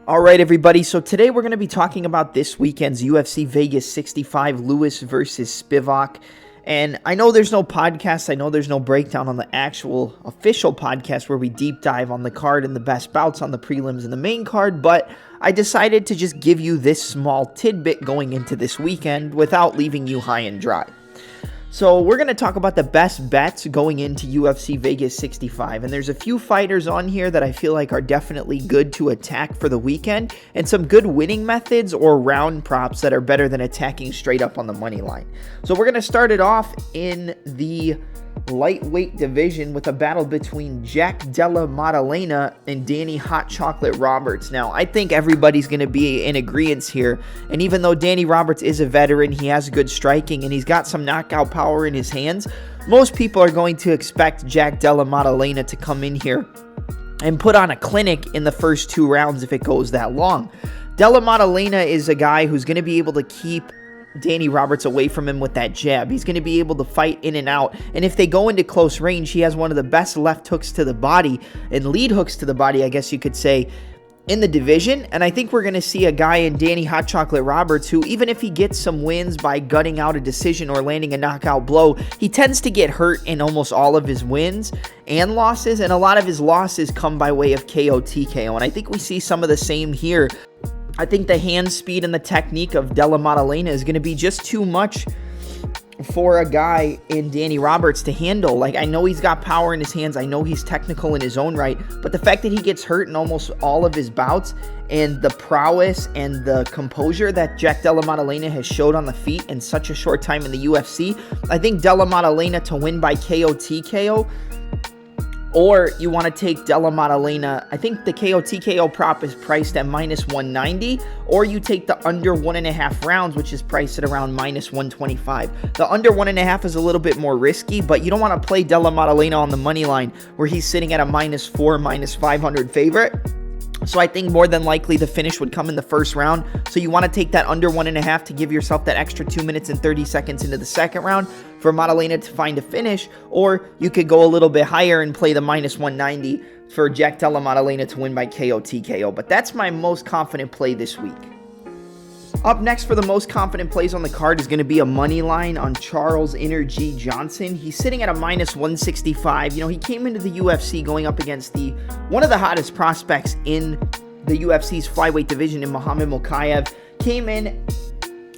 All right, everybody. So today we're going to be talking about this weekend's UFC Vegas 65, Lewis versus Spivak. And I know there's no podcast. I know there's no breakdown on the actual official podcast where we deep dive on the card and the best bouts on the prelims and the main card. But I decided to just give you this small tidbit going into this weekend without leaving you high and dry. So we're going to talk about the best bets going into UFC Vegas 65. And there's a few fighters on here that I feel like are definitely good to attack for the weekend, and some good winning methods or round props that are better than attacking straight up on the money line. So we're going to start it off in the lightweight division with a battle between Jack Della Maddalena and Danny Hot Chocolate Roberts. Now, I think everybody's going to be in agreement here, and even though Danny Roberts is a veteran, he has good striking, and he's got some knockout power in his hands, most people are going to expect Jack Della Maddalena to come in here and put on a clinic in the first two rounds if it goes that long. Della Maddalena is a guy who's going to be able to keep Danny Roberts away from him with that jab. He's going to be able to fight in and out, and if they go into close range, he has one of the best left hooks to the body, and lead hooks to the body, I guess you could say, in the division. And I think we're going to see a guy in Danny Hot Chocolate Roberts who, even if he gets some wins by gutting out a decision or landing a knockout blow, he tends to get hurt in almost all of his wins and losses, and a lot of his losses come by way of KO, TKO, and I think we see some of the same here. I think the hand speed and the technique of Della Maddalena is going to be just too much for a guy in Danny Roberts to handle. Like, I know he's got power in his hands. I know he's technical in his own right. But the fact that he gets hurt in almost all of his bouts, and the prowess and the composure that Jack Della Maddalena has showed on the feet in such a short time in the UFC, I think Della Maddalena to win by KO, TKO, or you want to take Della Maddalena. I think the KO TKO prop is priced at minus 190, or you take the under 1.5 rounds, which is priced at around minus 125. The under 1.5 is a little bit more risky, but you don't want to play Della Maddalena on the money line where he's sitting at a minus 4, minus 500 favorite. So I think more than likely the finish would come in the first round. So you want to take that under 1.5 to give yourself that extra 2 minutes and 30 seconds into the second round for Maddalena to find a finish. Or you could go a little bit higher and play the minus 190 for Jack Della Maddalena to win by KO TKO. But that's my most confident play this week. Up next for the most confident plays on the card is going to be a money line on Charles Energy Johnson. He's sitting at a minus 165. You know, he came into the UFC going up against one of the hottest prospects in the UFC's flyweight division in Muhammad Mokaev. Came in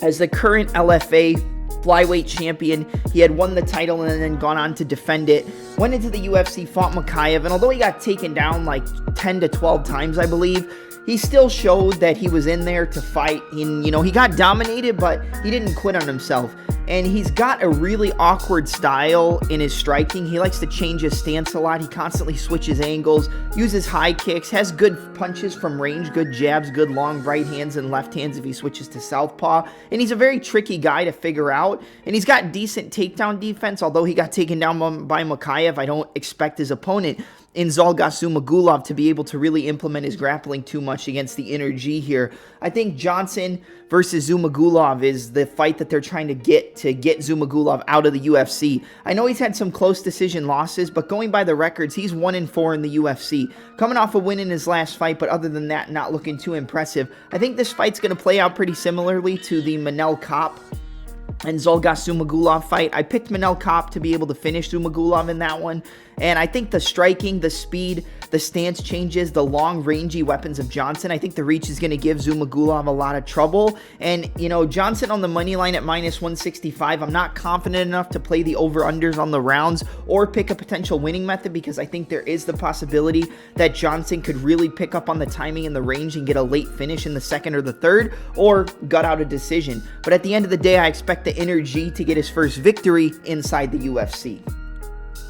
as the current LFA flyweight champion. He had won the title and then gone on to defend it. Went into the UFC, fought Mokaev, and although he got taken down like 10 to 12 times, I believe, he still showed that he was in there to fight. And, he got dominated, but he didn't quit on himself. And he's got a really awkward style in his striking. He likes to change his stance a lot. He constantly switches angles, uses high kicks, has good punches from range, good jabs, good long right hands and left hands if he switches to southpaw. And he's a very tricky guy to figure out. And he's got decent takedown defense. Although he got taken down by Mokaev, I don't expect his opponent in Zhalgas Zhumagulov to be able to really implement his grappling too much against the Energy here. I think Johnson versus Zhumagulov is the fight that they're trying to get Zhumagulov out of the UFC. I know he's had some close decision losses, but going by the records, he's 1-4 in the UFC. Coming off a win in his last fight, but other than that, not looking too impressive. I think this fight's going to play out pretty similarly to the Manel Kape and Zhalgas Zhumagulov fight. I picked Manel Kape to be able to finish Zhumagulov in that one. And I think the striking, the speed, the stance changes, the long rangy weapons of Johnson, I think the reach is going to give Zhumagulov a lot of trouble. And, Johnson on the money line at minus 165, I'm not confident enough to play the over-unders on the rounds or pick a potential winning method, because I think there is the possibility that Johnson could really pick up on the timing and the range and get a late finish in the second or the third, or gut out a decision. But at the end of the day, I expect the Energy to get his first victory inside the UFC.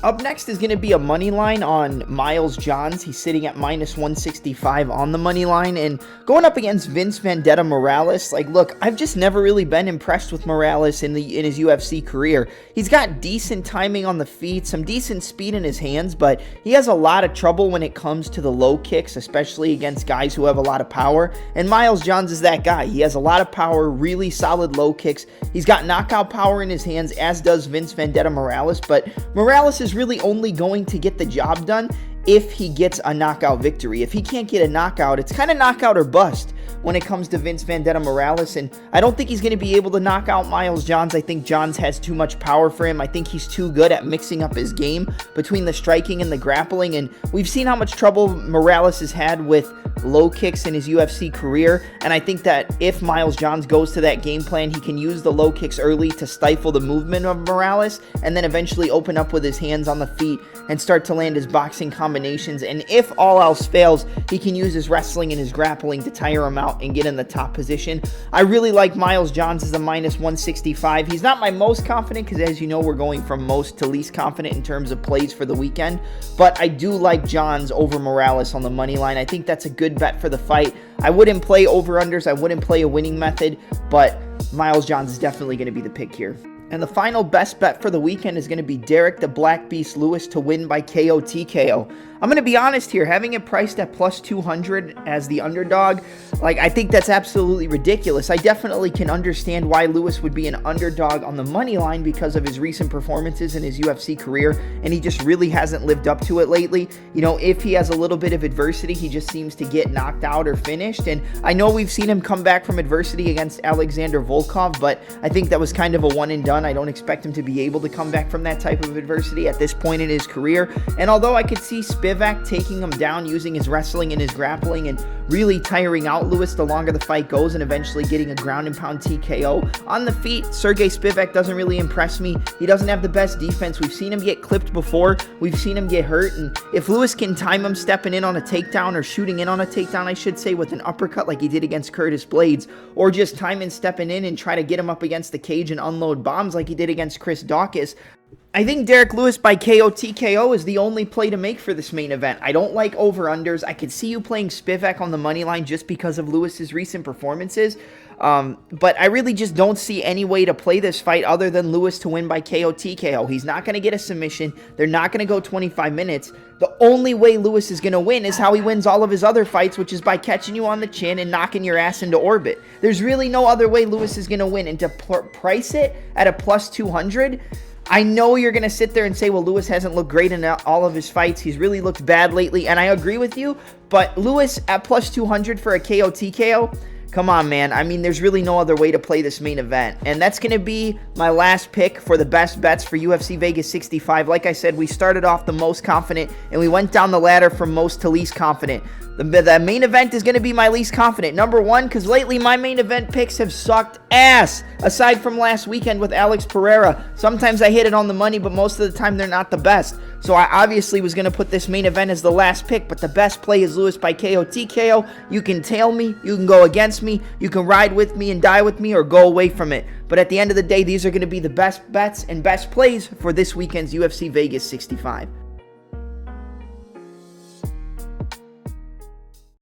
Up next is going to be a money line on Miles Johns. He's sitting at minus 165 on the money line, and going up against Vince Vendetta Morales. Like, look, I've just never really been impressed with Morales in his UFC career. He's got decent timing on the feet, some decent speed in his hands, but he has a lot of trouble when it comes to the low kicks, especially against guys who have a lot of power. And Miles Johns is that guy. He has a lot of power, really solid low kicks. He's got knockout power in his hands, as does Vince Vendetta Morales, but Morales is is really only going to get the job done if he gets a knockout victory. If he can't get a knockout, it's kind of knockout or bust when it comes to Vince Vendetta Morales, and I don't think he's going to be able to knock out Miles Johns. I think Johns has too much power for him. I think he's too good at mixing up his game between the striking and the grappling, and we've seen how much trouble Morales has had with low kicks in his UFC career, and I think that if Miles Johns goes to that game plan, he can use the low kicks early to stifle the movement of Morales, and then eventually open up with his hands on the feet and start to land his boxing combinations. And if all else fails, he can use his wrestling and his grappling to tire him out and get in the top position. I really like Miles Johns as a minus 165. He's not my most confident because, as you know, we're going from most to least confident in terms of plays for the weekend, but I do like Johns over Morales on the money line. I think that's a good bet for the fight. I wouldn't play over-unders. I wouldn't play a winning method, but Miles Johns is definitely going to be the pick here. And the final best bet for the weekend is going to be Derrick the Black Beast Lewis to win by KO TKO. I'm going to be honest here, having it priced at plus 200 as the underdog, I think that's absolutely ridiculous. I definitely can understand why Lewis would be an underdog on the money line because of his recent performances in his UFC career, and he just really hasn't lived up to it lately. You know, if he has a little bit of adversity, he just seems to get knocked out or finished, and I know we've seen him come back from adversity against Alexander Volkov, but I think that was kind of a one and done. I don't expect him to be able to come back from that type of adversity at this point in his career, and although I could see Spivak taking him down using his wrestling and his grappling and really tiring out Lewis the longer the fight goes and eventually getting a ground and pound TKO. On the feet, Sergey Spivak doesn't really impress me. He doesn't have the best defense. We've seen him get clipped before. We've seen him get hurt, and if Lewis can time him stepping in on a takedown or shooting in on a takedown, I should say, with an uppercut like he did against Curtis Blades, or just time him stepping in and try to get him up against the cage and unload bombs like he did against Chris Daukaus, I think Derrick Lewis by KO TKO is the only play to make for this main event. I don't like over-unders. I could see you playing Spivak on the money line just because of Lewis's recent performances, but I really just don't see any way to play this fight other than Lewis to win by KO TKO. He's not going to get a submission. They're not going to go 25 minutes. The only way Lewis is going to win is how he wins all of his other fights, which is by catching you on the chin and knocking your ass into orbit. There's really no other way Lewis is going to win, and to price it at a plus 200, I know you're going to sit there and say, well, Lewis hasn't looked great in all of his fights. He's really looked bad lately, and I agree with you, but Lewis at plus 200 for a KO TKO, come on, man. I mean, there's really no other way to play this main event, and that's going to be my last pick for the best bets for UFC Vegas 65. Like I said, we started off the most confident, and we went down the ladder from most to least confident. The main event is going to be my least confident. Number one, because lately my main event picks have sucked ass, aside from last weekend with Alex Pereira. Sometimes I hit it on the money, but most of the time they're not the best. So I obviously was going to put this main event as the last pick, but the best play is Lewis by KO TKO. You can tail me, you can go against me, you can ride with me and die with me, or go away from it. But at the end of the day, these are going to be the best bets and best plays for this weekend's UFC Vegas 65.